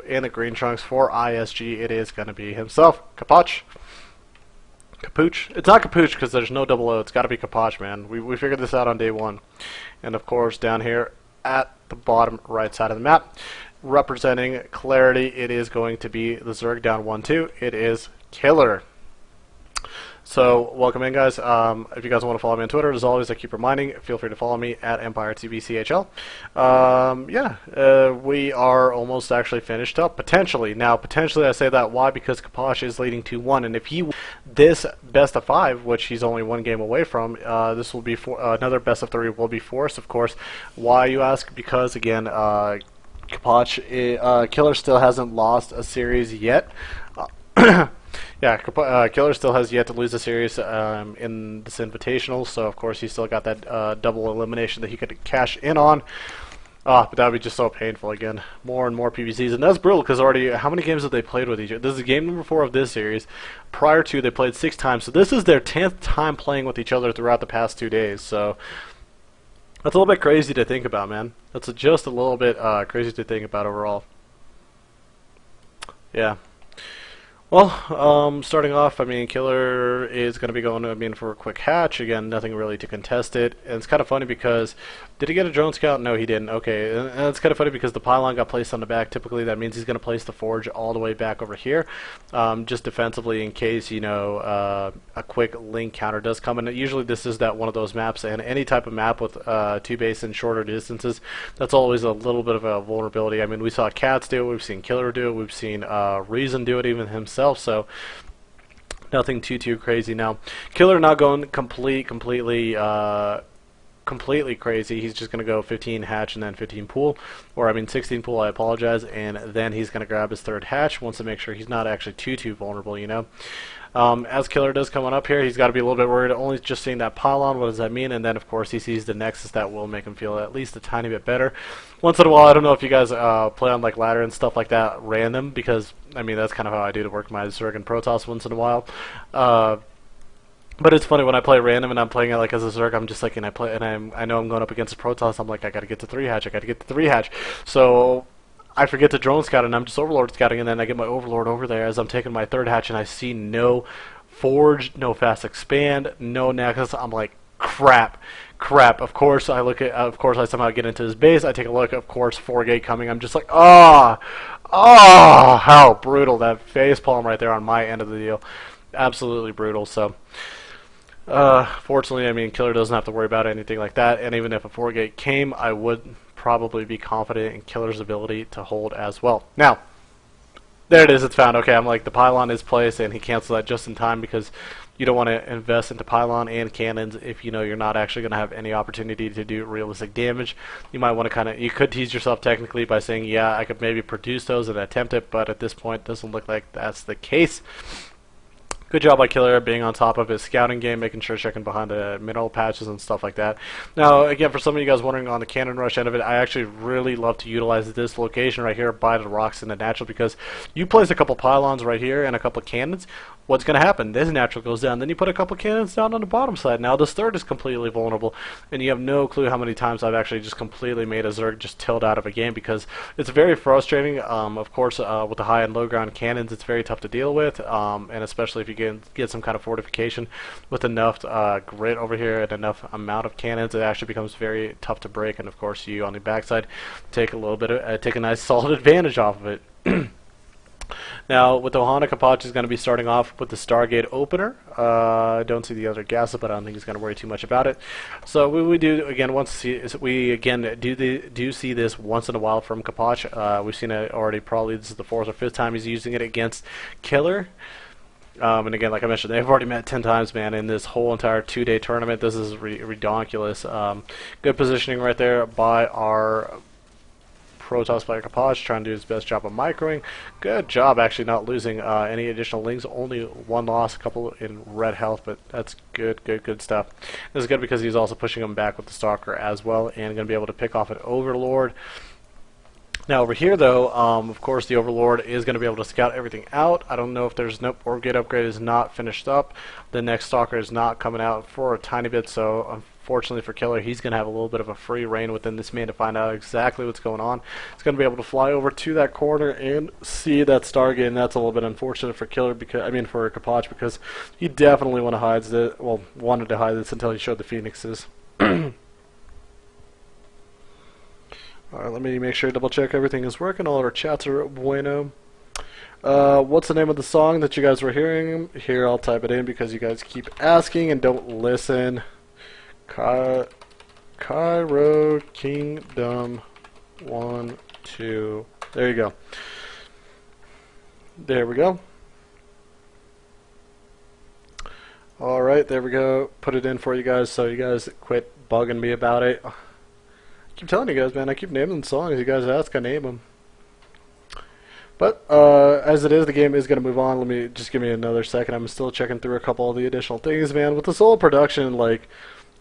in the green trunks for ISG, it is going to be himself, Capuch. Capuch? It's not Capuch because there's no double O. It's got to be Capuch, man. We figured this out on day one. And of course, down here at the bottom right side of the map, representing clarity, it is going to be the Zerg down 1-2. It is Killer. So, welcome in, guys. If you guys want to follow me on Twitter, as always, I keep reminding, feel free to follow me at EmpireTVCHL. We are almost actually finished up, potentially. Now, potentially, I say that, why? Because Kaposh is leading 2-1, and if he this best of 5, which he's only one game away from, this will be another best of 3 will be forced, of course. Why, you ask? Because, again, Kapoch, Killer still hasn't lost a series yet. Yeah, Killer still has yet to lose a series in this Invitational, so of course he's still got that double elimination that he could cash in on. But that would be just so painful again. More and more PVCs, and that's brutal because already, how many games have they played with each other? This is game number 4 of this series. Prior to, they played 6 times, so this is their 10th time playing with each other throughout the past 2 days, so that's a little bit crazy to think about, man. That's just a little bit crazy to think about overall. Yeah. Well, starting off, I mean, Killer is going to be going for a quick hatch. Again, nothing really to contest it. And it's kind of funny because, did he get a drone scout? No, he didn't. Okay, and it's kind of funny because the pylon got placed on the back. Typically, that means he's going to place the forge all the way back over here, just defensively in case, you know, a quick link counter does come. And usually this is that one of those maps, and any type of map with 2 base and shorter distances, that's always a little bit of a vulnerability. I mean, we saw Cats do it, we've seen Killer do it, we've seen Reason do it even himself. So nothing too crazy. Now, Killer not going completely crazy. He's just going to go 15 hatch and then 15 pool, or I mean 16 pool, I apologize, and then he's going to grab his 3rd hatch, wants to make sure he's not actually too vulnerable, you know. As Killer does coming up here, he's got to be a little bit worried, only just seeing that pylon, what does that mean? And then of course he sees the Nexus, that will make him feel at least a tiny bit better. Once in a while, I don't know if you guys play on like ladder and stuff like that random, because I mean that's kind of how I do to work my Zerg and Protoss once in a while. But it's funny when I play random and I'm playing it like as a Zerg, I'm just like, and I know I'm going up against a Protoss, I'm like, I gotta get to 3 hatch, I gotta get to 3 hatch. So I forget to drone scout and I'm just Overlord scouting, and then I get my Overlord over there as I'm taking my 3rd hatch and I see no forge, no fast expand, no Nexus. I'm like, crap. Of course I look at, I somehow get into his base, I take a look, of course 4-gate coming, I'm just like, how brutal. That face palm right there on my end of the deal. Absolutely brutal. So fortunately, I mean, Killer doesn't have to worry about anything like that, and even if a 4-gate came, I would probably be confident in Killer's ability to hold as well. Now, there it is, it's found. Okay, I'm like, the pylon is placed, and he canceled that just in time because you don't want to invest into pylon and cannons if you know you're not actually going to have any opportunity to do realistic damage. You might want to you could tease yourself technically by saying, yeah, I could maybe produce those and attempt it, but at this point, it doesn't look like that's the case. Good job by Killer being on top of his scouting game, making sure checking behind the mineral patches and stuff like that. Now, again, for some of you guys wondering on the cannon rush end of it, I actually really love to utilize this location right here by the rocks in the natural, because you place a couple pylons right here and a couple cannons, what's going to happen? This natural goes down, then you put a couple cannons down on the bottom side. Now this 3rd is completely vulnerable, and you have no clue how many times I've actually just completely made a Zerg just tilt out of a game, because it's very frustrating. Of course, with the high and low ground cannons, it's very tough to deal with, and especially if you get some kind of fortification with enough grit over here and enough amount of cannons, it actually becomes very tough to break. And of course, you on the backside take a little bit of take a nice solid advantage off of it. Now, with Ohana, Kapachi is going to be starting off with the Stargate opener. I don't see the other gas, but I don't think he's going to worry too much about it. So we do again do see this once in a while from Kapachi. We've seen it already. Probably this is the 4th or 5th time he's using it against Killer. And again, like I mentioned, they've already met 10 times, man, in this whole entire 2-day tournament. This is redonkulous. Good positioning right there by our Protoss player Kapaj, trying to do his best job of microing. Good job actually not losing any additional links. Only 1 loss, a couple in red health, but that's good stuff. This is good because he's also pushing him back with the Stalker as well, and going to be able to pick off an Overlord. Now over here though, of course the Overlord is going to be able to scout everything out. I don't know if there's Orb Gate upgrade is not finished up. The next Stalker is not coming out for a tiny bit, so fortunately for Killer, he's going to have a little bit of a free reign within this main to find out exactly what's going on. He's going to be able to fly over to that corner and see that Stargate, and that's a little bit unfortunate for Killer, because for Kapach, because he definitely wanted to hide this until he showed the Phoenixes. Alright, let me make sure to double check everything is working. All of our chats are bueno. What's the name of the song that you guys were hearing? Here, I'll type it in because you guys keep asking and don't listen. Cairo Kingdom 1, 2. There you go. There we go. Alright, there we go. Put it in for you guys so you guys quit bugging me about it. I keep telling you guys, man, I keep naming the songs. You guys ask, I name them. But as it is, the game is going to move on. Let me just give me another second. I'm still checking through a couple of the additional things, man. With the solo production, like,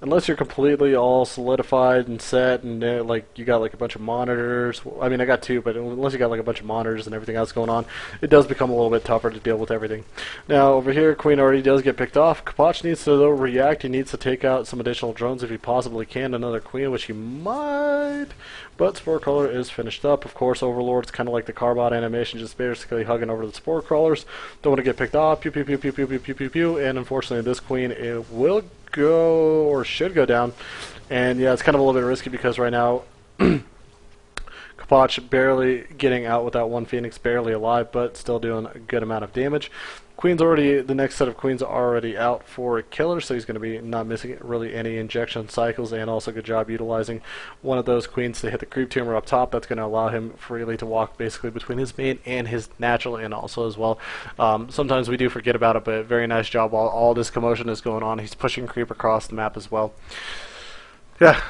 unless you're completely all solidified and set, and like you got like a bunch of monitors. I mean, I got two, but unless you got like a bunch of monitors and everything else going on, it does become a little bit tougher to deal with everything. Now over here, Queen already does get picked off. Kapach needs to though react. He needs to take out some additional drones if he possibly can. Another Queen, which he might. But Spore Crawler is finished up. Of course, Overlord's kind of like the Carbot animation, just basically hugging over the Spore Crawlers. Don't want to get picked off. Pew pew pew pew pew pew pew pew pew. And unfortunately, this Queen will go, or should go down. And yeah, it's kind of a little bit risky because right now Kapach barely getting out with that one Phoenix, barely alive, but still doing a good amount of damage. The next set of Queens are already out for Killer, so he's going to be not missing really any injection cycles, and also good job utilizing one of those Queens to hit the creep tumor up top. That's going to allow him freely to walk basically between his main and his natural, and also as well. Sometimes we do forget about it, but very nice job while all this commotion is going on. He's pushing creep across the map as well. Yeah.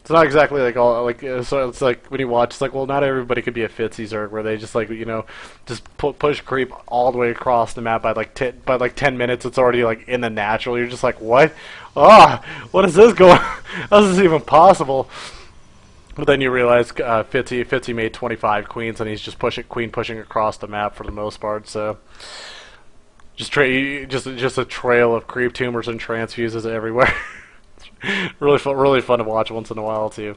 It's not exactly like all like so. It's like when you watch, it's like, well, not everybody could be a Fitzy Zerg where they just like just push creep all the way across the map by like 10 minutes. It's already like in the natural. You're just like, what? What is this going? How is this even possible? But then you realize Fitzy made 25 queens and he's just pushing across the map for the most part. So just a trail of creep tumors and transfuses everywhere. Really fun to watch once in a while too.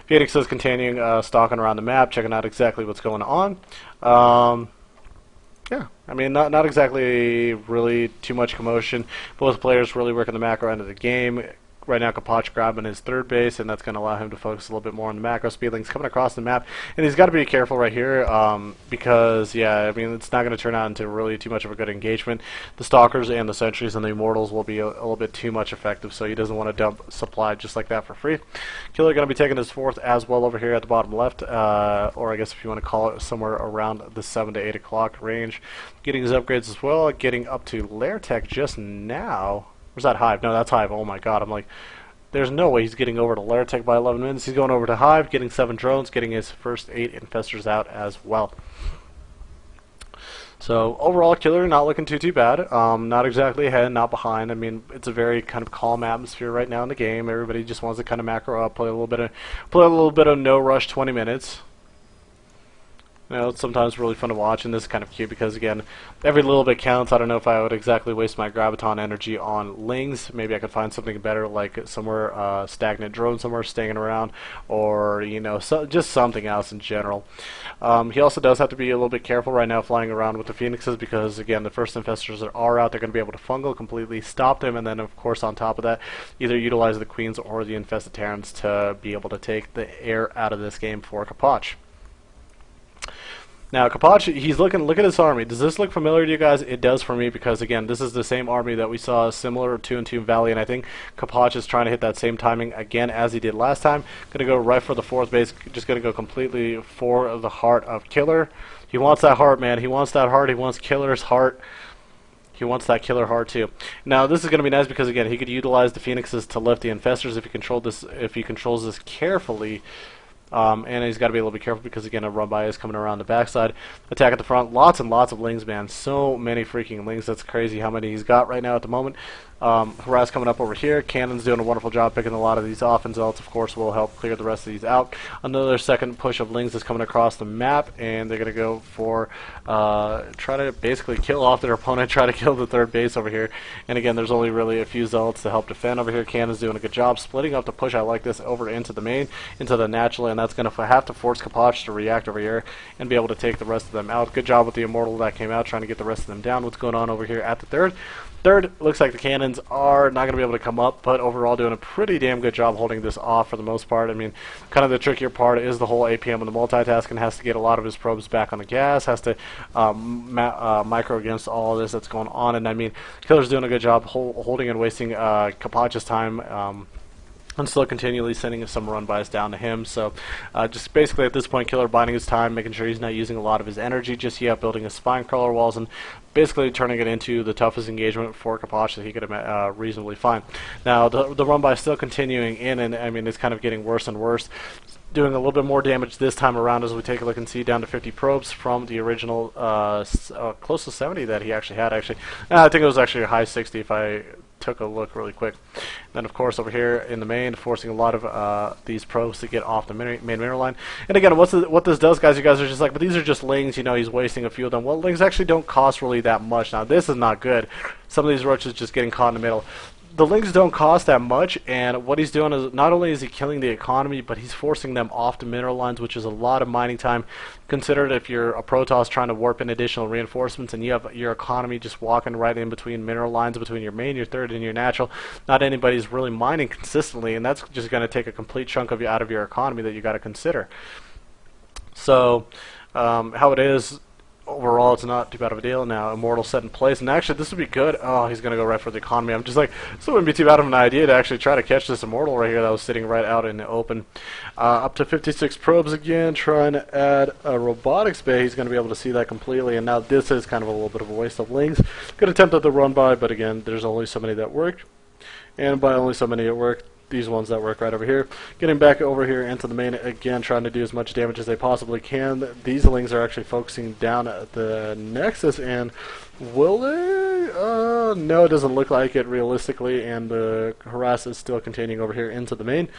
Phoenix is continuing stalking around the map, checking out exactly what's going on. Yeah, I mean, not exactly really too much commotion. Both players really working the macro end of the game. Right now, Kapach grabbing his third base, and that's going to allow him to focus a little bit more on the macro. Speedling's coming across the map, and he's got to be careful right here because, yeah, I mean, it's not going to turn out into really too much of a good engagement. The Stalkers and the Sentries and the Immortals will be a little bit too much effective, so he doesn't want to dump supply just like that for free. Killer going to be taking his fourth as well over here at the bottom left, or I guess if you want to call it somewhere around the 7 to 8 o'clock range. Getting his upgrades as well, getting up to Lair Tech just now. Where's that Hive? No, that's Hive. Oh my god, I'm like, there's no way he's getting over to Lair Tech by 11 minutes. He's going over to Hive, getting 7 drones, getting his first 8 infestors out as well. So overall, Killer not looking too bad. Not exactly ahead, not behind. I mean, it's a very kind of calm atmosphere right now in the game. Everybody just wants to kind of macro up, play a little bit of no rush 20 minutes. You know, it's sometimes really fun to watch, and this is kind of cute because, again, every little bit counts. I don't know if I would exactly waste my Graviton energy on Lings. Maybe I could find something better, like somewhere stagnant drone somewhere staying around, or, just something else in general. He also does have to be a little bit careful right now flying around with the Phoenixes because, again, the first infestors that are out, they're going to be able to fungal, completely stop them, and then, of course, on top of that, either utilize the Queens or the infested Terrans to be able to take the air out of this game for Kapach. Now, Kapach, look at his army. Does this look familiar to you guys? It does for me because, again, this is the same army that we saw similar to in Tomb Valley, and I think Kapach is trying to hit that same timing again as he did last time. Going to go right for the 4th base, just going to go completely for the heart of Killer. He wants that heart, man. He wants that heart. He wants Killer's heart. He wants that Killer heart too. Now, this is going to be nice because, again, he could utilize the Phoenixes to lift the infestors if he controls this carefully. And he's got to be a little bit careful because, again, a run by is coming around the backside. Attack at the front. Lots and lots of lings, man. So many freaking lings. That's crazy how many he's got right now at the moment. Harass coming up over here. Cannon's doing a wonderful job picking a lot of these off, and Zealots, of course, will help clear the rest of these out. Another second push of lings is coming across the map, and they're going to go for try to basically kill off their opponent, try to kill the third base over here. And again, there's only really a few Zealots to help defend over here. Cannon's doing a good job splitting up the push. I like this over into the main, into the natural, and that's going to have to force Kapach to react over here and be able to take the rest of them out. Good job with the Immortal that came out, trying to get the rest of them down. What's going on over here at the third? Third, looks like the cannons are not going to be able to come up, but overall doing a pretty damn good job holding this off for the most part. I mean, kind of the trickier part is the whole APM and the multitasking. Has to get a lot of his probes back on the gas, has to micro against all of this that's going on. And I mean, Killer's doing a good job holding and wasting Kapach's time. And still continually sending some run-bys down to him. So just basically at this point, Killer biding his time, making sure he's not using a lot of his energy just yet, building his spine crawler walls, and basically turning it into the toughest engagement for Kapach that he could reasonably find. Now, the run-by is still continuing in, and I mean, it's kind of getting worse and worse. Doing a little bit more damage this time around as we take a look and see, down to 50 probes from the original close to 70 that he actually had. I think it was actually a high 60 if I took a look really quick. Then of course over here in the main, forcing a lot of these probes to get off the main mineral line. And again, what this does, guys, you guys are just like, but these are just lings, you know, he's wasting a few of them. Well, lings actually don't cost really that much. Now this is not good. Some of these roaches just getting caught in the middle. The lings don't cost that much, and what he's doing is not only is he killing the economy, but he's forcing them off the mineral lines, which is a lot of mining time. Consider it if you're a Protoss trying to warp in additional reinforcements and you have your economy just walking right in between mineral lines between your main, your third, and your natural. Not anybody's really mining consistently, and that's just going to take a complete chunk of you out of your economy that you got to consider. So how it is, overall, it's not too bad of a deal. Now, Immortal set in place, and actually, this would be good. Oh, he's going to go right for the economy. I'm just like, this wouldn't be too bad of an idea to actually try to catch this Immortal right here that was sitting right out in the open. Up to 56 probes again, trying to add a robotics bay. He's going to be able to see that completely, and now this is kind of a little bit of a waste of lings. Good attempt at the run by, but again, there's only so many that worked, and by only so many it worked. These ones that work right over here. Getting back over here into the main again, trying to do as much damage as they possibly can. These lings are actually focusing down at the Nexus, and will they? No, it doesn't look like it realistically, and the harass is still continuing over here into the main.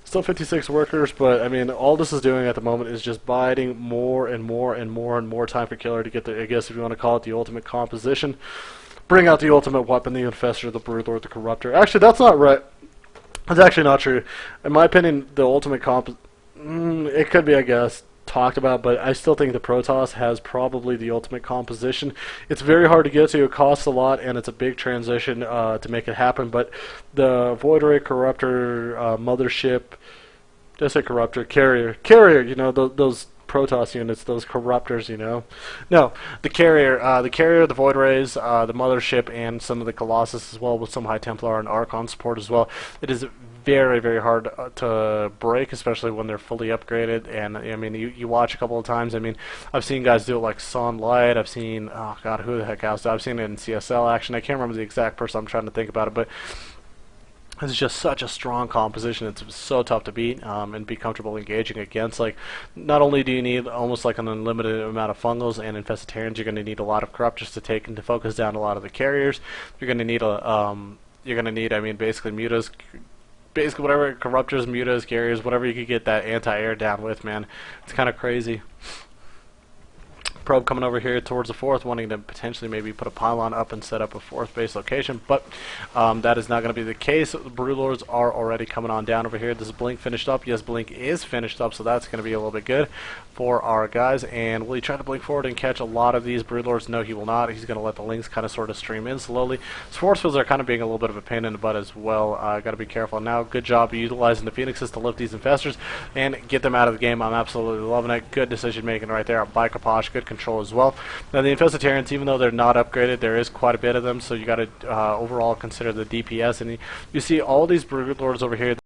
Still 56 workers, but I mean, all this is doing at the moment is just biding more and more and more and more time for Killer to get the, I guess if you want to call it, the ultimate composition. Bring out the ultimate weapon, the Infestor, the Broodlord, the Corruptor. Actually, that's not right. That's actually not true. In my opinion, the ultimate it could be, I guess, talked about, but I still think the Protoss has probably the ultimate composition. It's very hard to get to, it costs a lot, and it's a big transition to make it happen, but the Void Ray, Corruptor, Mothership, did I say Corruptor? Carrier, you know, those Protoss units, those Corruptors, you know. No, the Carrier, the Void Rays, the Mothership, and some of the Colossus as well, with some High Templar and Archon support as well. It is very, very hard to break, especially when they're fully upgraded. And I mean, you watch a couple of times. I mean, I've seen guys do it like Sunlight. I've seen, oh god, who the heck else? I've seen it in CSL action. I can't remember the exact person. I'm trying to think about it, but it's just such a strong composition. It's so tough to beat and be comfortable engaging against. Like, not only do you need almost like an unlimited amount of fungals and infestitarians, you're going to need a lot of corruptors to take and to focus down a lot of the carriers. You're going to need I mean, basically mutas, basically whatever, corruptors, mutas, carriers, whatever you could get that anti-air down with, man. It's kind of crazy. Probe coming over here towards the fourth, wanting to potentially maybe put a pylon up and set up a fourth base location, but that is not going to be the case. The Broodlords are already coming on down over here. This is Blink finished up. Yes, Blink is finished up, so that's going to be a little bit good for our guys. And will he try to blink forward and catch a lot of these Broodlords? No, he will not. He's going to let the links kind of sort of stream in slowly. His force fields are kind of being a little bit of a pain in the butt as well. Got to be careful. Now, good job utilizing the Phoenixes to lift these infestors and get them out of the game. I'm absolutely loving it. Good decision making right there by Kapach. Good control as well. Now, the infestitarians, even though they're not upgraded, there is quite a bit of them, so you got to overall consider the DPS. And you see all these Broodlords over here.